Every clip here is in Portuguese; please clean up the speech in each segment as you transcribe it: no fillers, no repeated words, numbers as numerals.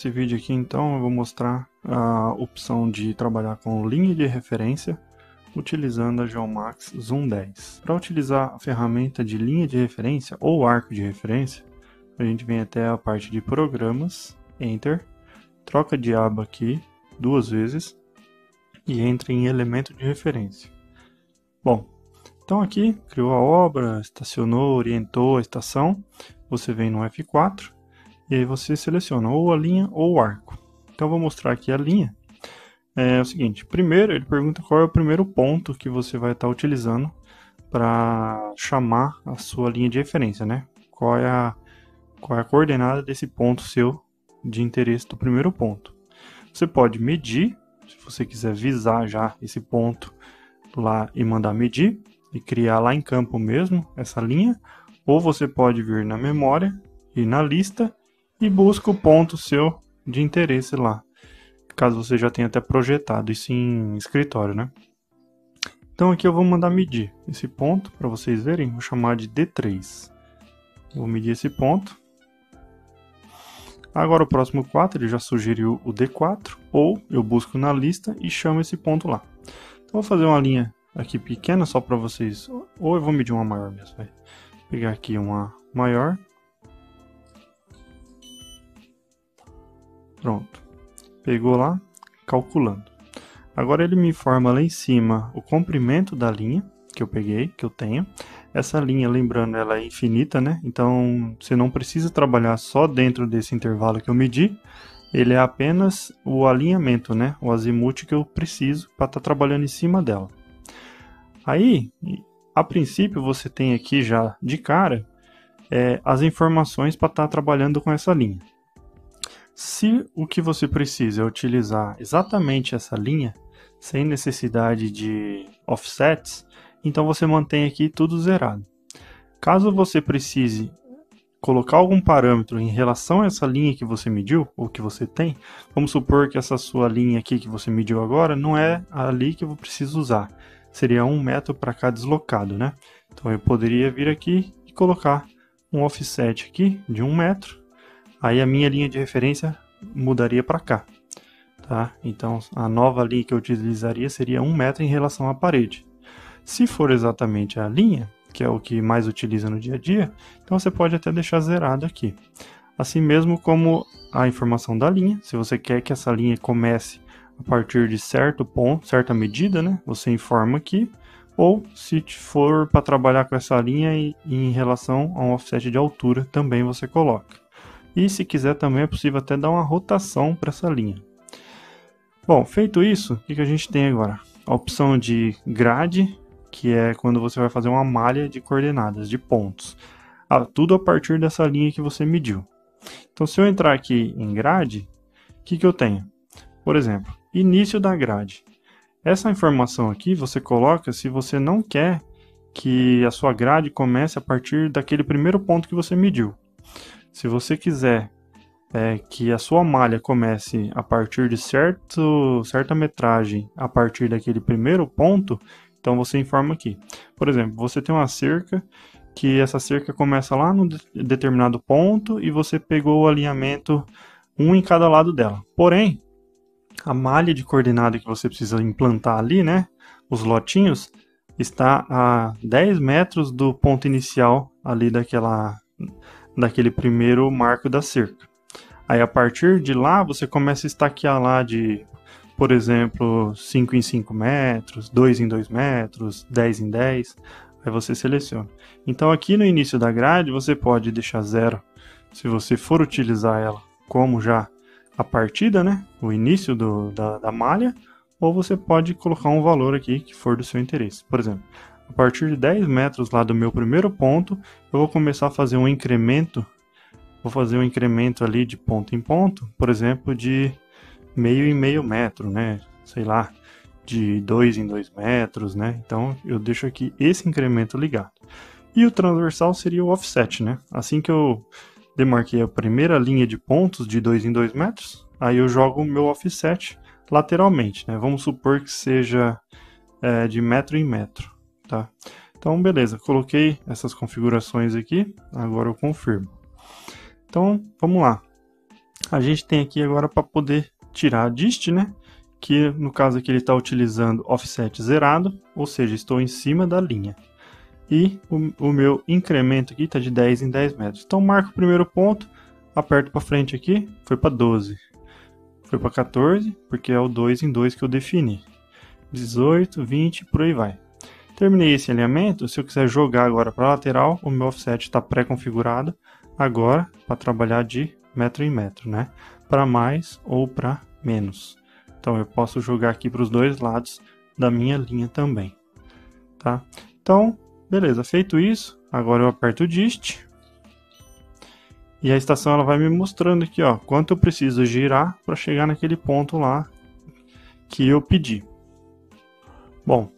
Nesse vídeo aqui, então, eu vou mostrar a opção de trabalhar com linha de referência utilizando a Geomax Zoom 10. Para utilizar a ferramenta de linha de referência ou arco de referência, a gente vem até a parte de programas, Enter, troca de aba aqui 2 vezes e entra em elemento de referência. Bom, então aqui criou a obra, estacionou, orientou a estação, você vem no F4 e aí você seleciona ou a linha ou o arco. Então eu vou mostrar aqui a linha. É o seguinte, primeiro ele pergunta qual é o primeiro ponto que você vai estar utilizando para chamar a sua linha de referência, né? Qual é a coordenada desse ponto seu de interesse do primeiro ponto. Você pode medir, se você quiser visar já esse ponto lá e mandar medir e criar lá em campo mesmo essa linha, ou você pode vir na memória e na lista e busca o ponto seu de interesse lá, caso você já tenha até projetado isso em escritório, né? Então aqui eu vou mandar medir esse ponto para vocês verem, vou chamar de D3. Vou medir esse ponto. Agora o próximo 4, ele já sugeriu o D4, ou eu busco na lista e chamo esse ponto lá. Então vou fazer uma linha aqui pequena só para vocês, ou eu vou medir uma maior mesmo, vai. Pegar aqui uma maior. Pronto. Pegou lá, calculando. Agora ele me informa lá em cima o comprimento da linha que eu peguei, que eu tenho. Essa linha, lembrando, ela é infinita, né? Então você não precisa trabalhar só dentro desse intervalo que eu medi. Ele é apenas o alinhamento, né? O azimuth que eu preciso para estar trabalhando em cima dela. Aí, a princípio, você tem aqui já de cara as informações para estar trabalhando com essa linha. Se o que você precisa é utilizar exatamente essa linha, sem necessidade de offsets, então você mantém aqui tudo zerado. Caso você precise colocar algum parâmetro em relação a essa linha que você mediu, ou que você tem, vamos supor que essa sua linha aqui que você mediu agora não é ali que eu preciso usar. Seria 1 metro para cá deslocado, né? Então eu poderia vir aqui e colocar um offset aqui de 1 metro. Aí a minha linha de referência mudaria para cá, tá? Então a nova linha que eu utilizaria seria 1 metro em relação à parede. Se for exatamente a linha, que é o que mais utiliza no dia a dia, então você pode até deixar zerado aqui. Assim mesmo como a informação da linha, se você quer que essa linha comece a partir de certo ponto, certa medida, né? Você informa aqui. Ou se for para trabalhar com essa linha em relação a um offset de altura, também você coloca. E se quiser também é possível até dar uma rotação para essa linha. Bom, feito isso, o que a gente tem agora? A opção de grade, que é quando você vai fazer uma malha de coordenadas, de pontos. Tudo a partir dessa linha que você mediu. Então se eu entrar aqui em grade, o que eu tenho? Por exemplo, início da grade. Essa informação aqui você coloca se você não quer que a sua grade comece a partir daquele primeiro ponto que você mediu. Se você quiser que a sua malha comece a partir de certa metragem, a partir daquele primeiro ponto, então você informa aqui. Por exemplo, você tem uma cerca, que essa cerca começa lá num determinado ponto e você pegou o alinhamento um em cada lado dela. Porém, a malha de coordenada que você precisa implantar ali, né, os lotinhos, está a 10 metros do ponto inicial ali daquele primeiro marco da cerca. Aí a partir de lá você começa a estaquear lá de, por exemplo, 5 em 5 metros, 2 em 2 metros, 10 em 10, aí você seleciona. Então aqui no início da grade você pode deixar 0 se você for utilizar ela como já a partida, né, o início da malha, ou você pode colocar um valor aqui que for do seu interesse. Por exemplo, a partir de 10 metros lá do meu primeiro ponto, eu vou começar a fazer um incremento. Vou fazer um incremento ali de ponto em ponto, por exemplo, de meio em meio metro, né? Sei lá, de 2 em 2 metros, né? Então eu deixo aqui esse incremento ligado. E o transversal seria o offset, né? Assim que eu demarquei a primeira linha de pontos de 2 em 2 metros, aí eu jogo o meu offset lateralmente, né? Vamos supor que seja de metro em metro. Tá? Então, beleza, coloquei essas configurações aqui, agora eu confirmo. Então, vamos lá. a gente tem aqui agora para poder tirar a dist, né? Que no caso aqui ele está utilizando offset zerado, ou seja, estou em cima da linha. E o meu incremento aqui está de 10 em 10 metros. Então marco o primeiro ponto, aperto para frente aqui, foi para 12. Foi para 14, porque é o 2 em 2 que eu defini. 18, 20, por aí vai. Terminei esse alinhamento, se eu quiser jogar agora para a lateral, o meu offset está pré-configurado agora para trabalhar de metro em metro, né? Para mais ou para menos. Então eu posso jogar aqui para os dois lados da minha linha também, tá? Então, beleza, feito isso, agora eu aperto o dist. E a estação ela vai me mostrando aqui, ó, quanto eu preciso girar para chegar naquele ponto lá que eu pedi. Bom,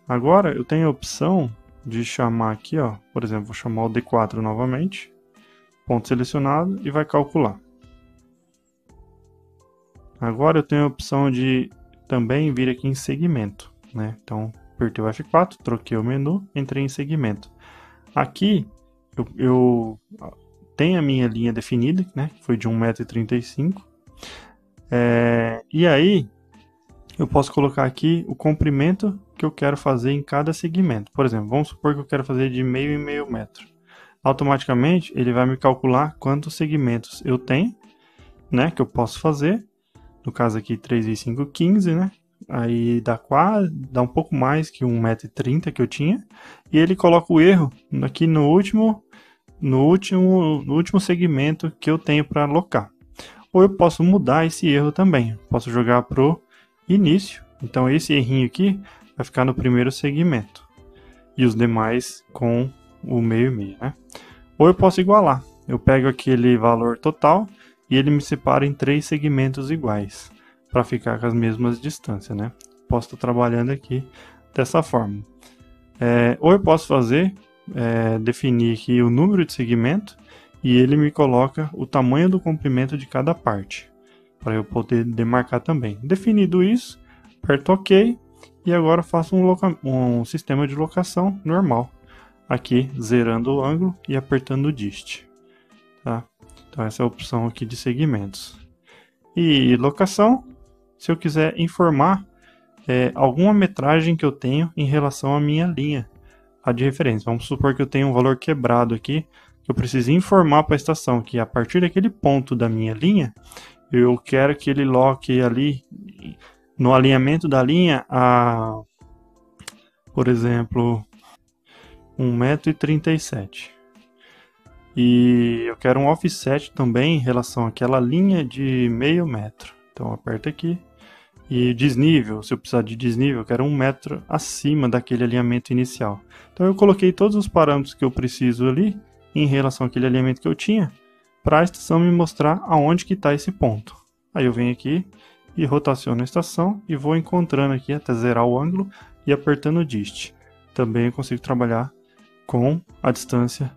agora eu tenho a opção de chamar aqui, ó, por exemplo, vou chamar o D4 novamente, ponto selecionado e vai calcular. Agora eu tenho a opção de também vir aqui em segmento, né? Então, apertei o F4, troquei o menu, entrei em segmento. Aqui eu tenho a minha linha definida, né? Foi de 1,35 m. E aí eu posso colocar aqui o comprimento que eu quero fazer em cada segmento. Por exemplo, vamos supor que eu quero fazer de meio em meio metro. Automaticamente ele vai me calcular quantos segmentos eu tenho, né? Que eu posso fazer. No caso aqui 3 e 5, 15, né? Aí dá um pouco mais que 1,30 m que eu tinha. E ele coloca o erro aqui no último segmento que eu tenho para alocar. Ou eu posso mudar esse erro também. Posso jogar pro início. Então esse errinho aqui vai ficar no primeiro segmento. E os demais com o meio e meio, né? Ou eu posso igualar. Eu pego aquele valor total e ele me separa em 3 segmentos iguais, para ficar com as mesmas distâncias, né? Posso estar trabalhando aqui dessa forma. Ou eu posso fazer, definir aqui o número de segmento, e ele me coloca o tamanho do comprimento de cada parte, para eu poder demarcar também. Definido isso, aperto OK, e agora faço um sistema de locação normal, aqui zerando o ângulo e apertando o dist, tá? Então essa é a opção aqui de segmentos. E locação, se eu quiser informar alguma metragem que eu tenho em relação à minha linha de referência. Vamos supor que eu tenho um valor quebrado aqui, que eu preciso informar para a estação que a partir daquele ponto da minha linha, eu quero que ele loque ali no alinhamento da linha a, por exemplo, 1,37 m. E eu quero um offset também em relação àquela linha de meio metro. Então aperto aqui. E desnível, se eu precisar de desnível, eu quero 1 metro acima daquele alinhamento inicial. Então eu coloquei todos os parâmetros que eu preciso ali em relação àquele alinhamento que eu tinha, para a estação me mostrar aonde que está esse ponto. Aí eu venho aqui e rotaciono a estação e vou encontrando aqui até zerar o ângulo e apertando o dist. Também eu consigo trabalhar com a distância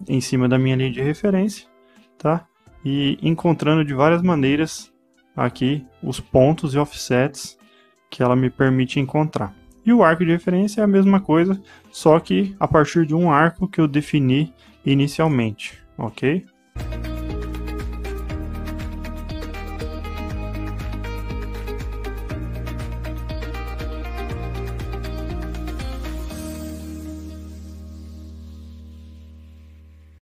em cima da minha linha de referência, tá? E encontrando de várias maneiras aqui os pontos e offsets que ela me permite encontrar. E o arco de referência é a mesma coisa, só que a partir de um arco que eu defini inicialmente, ok?